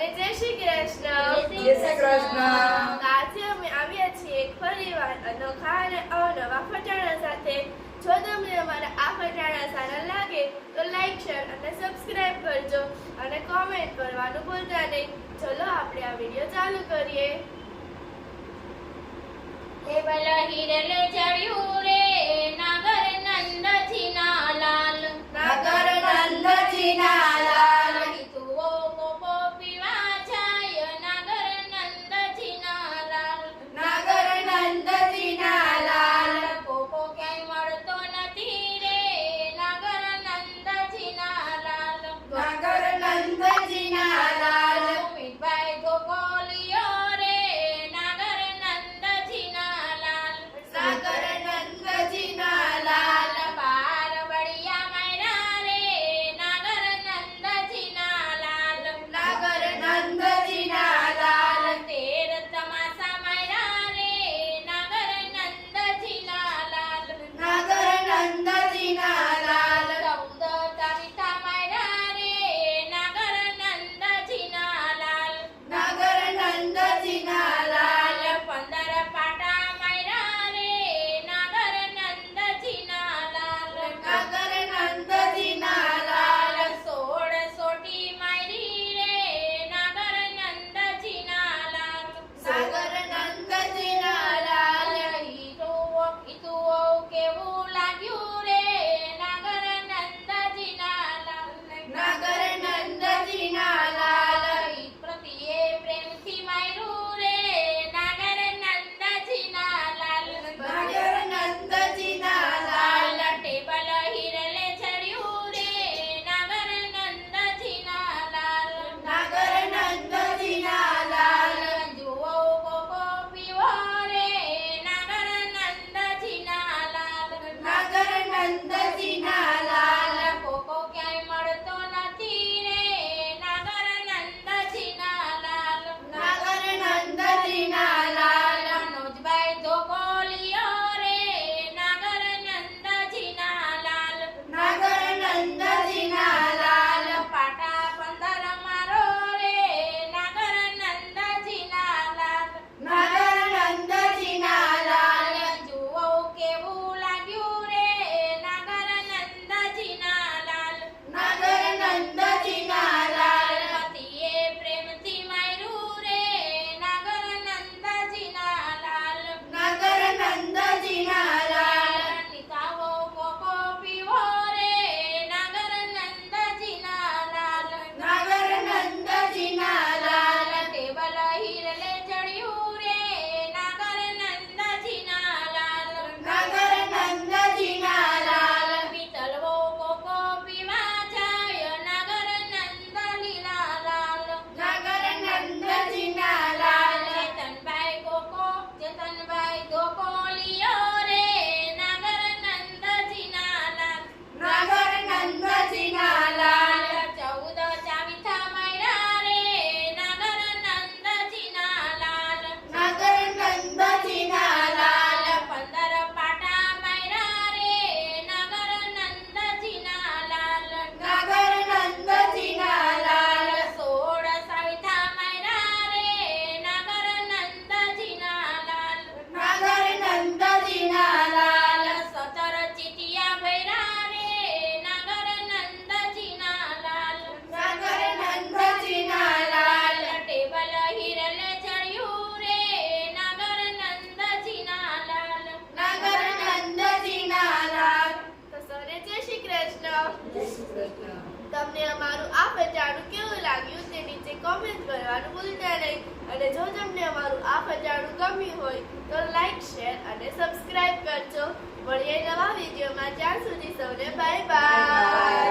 સૌને જય શ્રી કૃષ્ણ. જય શ્રી કૃષ્ણ. આજે અમે આવ્યા છીએ ફરીવાર અનોખા અને અવનવા ફટાણા સાથે. જો તમને અમારા આ ફટાણા સારા લાગે તો લાઈક, શેર અને સબસ્ક્રાઇબ કરજો અને કોમેન્ટ કરવાનું ભૂલતા નહીં. ચલો આપણે આ વિડિયો ચાલુ કરીએ. ટેબલ હિરલે ચડ્યું રે નાગર નંદજીના લાલ. નાગર નંદજીના લાલ. હિતુઓ કોકો પીવા જાય નાગર નંદજીના લાલ. નાગર નંદજીના લાલ. કોકો ક્યાંય મળતો નથી રે નાગર નંદજીના લાલ. નાગર નંદજીના લાલ. મીઠભાઈ ગોકોલિયો રે નાગર નંદજીના લાલ. નાગર નંદજીના લાલ. બાર બળિયા માર્યા રે નાગર નંદજીના લાલ. નાગર નંદજીના લાલ. તેર તમાસા માર્યા રે નાગર નંદજીના લાલ. નાગર નંદજીના લાલ. ચૌદ તારીખા માર્યા રે નાગર નંદજીના લાલ. નાગર નંદજીના લાલ. 15 પાટા માર્યા રે નાગર નંદજીના લાલ. નાગર નંદજીના લાલ. 16 સોટી મારી રે નાગર નંદજીના લાલ. નાગર નંદજીના લાલ. ઈતુઓ કેવું લાગ્યું રે નાગર નંદજીના લાલ. નાગર નંદજીના લાલ. પ્રતિએ પ્રેમથી માર્યું રે નાગર નંદજીના લાલ. નાગર નંદજીના લાલ. ટેબલ હિરલે ચડ્યું રે નાગર નંદજીના લાલ. નાગર નંદજીના લાલ. જુઓ કોકો પીવો રે નાગર નંદજીના લાલ. નાગર નંદજીના લાલ. કોકો ક્યાંય મળતો નથી રે નાગર નંદજીના લાલ. નાગર નંદજીના લાલ. મનોજભાઈ ધોકોલિયો રે નાગર નંદજીના લાલ. નાગર નંદજીના લાલ. પાટા 15 મારો રે નાગર નંદજીના લાલ. નાગર નંદજીના લાલ. જુઓ કેવું લાગ્યું રે નાગર નંદજીના લાલ. નાગર નંદજીના લાલ. પતિએ પ્રેમથી માર્યું રે નાગર નંદજીના લાલ. નાગર નંદજીના લાલ. નિકાવો કોકો પીવો રે નાગર નંદજીના લાલ. નાગર નંદજીના લાલ. ટેબલ હિરલે ચડ્યું રે નાગર નંદજીના લાલ. નાગર નંદજીના લાલ. પિતળવો કોકો પીવા જાય નાગર નંદલીલા લાલ. નાગર નંદજીના લાલ. ચેતનભાઈ ગોકોલિયો રે નાગર નંદજીના લાલ. નાગર નંદજીના લાલ. 14 ચાવીથા માર્યા રે નાગર નંદજીના લાલ. નાગર નંદજીના લાલ. 15 પાટા માર્યા રે નાગર નંદજીના લાલ. નાગર નંદજીના લાલ. 16 સાવીથા માર્યા રે નાગર નંદજીના લાલ. નાગર નંદજીના લાલ. 17 ચીટિયા ભર્યા રે નાગર નંદજીના લાલ. નાગર નંદજીના લાલ. ટેબલ હિરલે ચડ્યું રે નાગર નંદજીના લાલ. નાગર નંદજીના લાલ. તો સૌને જય શ્રી કૃષ્ણ. જય શ્રી કૃષ્ણ. તમને અમારું આ ફટાણું કેવું લાગ્યું તે નીચે કોમેન્ટ કરવાનું ભૂલતા નહીં. અને જો તમને અમારું આ ફટાણું ગમ્યું હોય તો લાઈક, શેર અને સબસ્ક્રાઇબ કરજો. મળીએ નવા વિડીયોમાં. ત્યાં સુધી સૌને બાય બાય.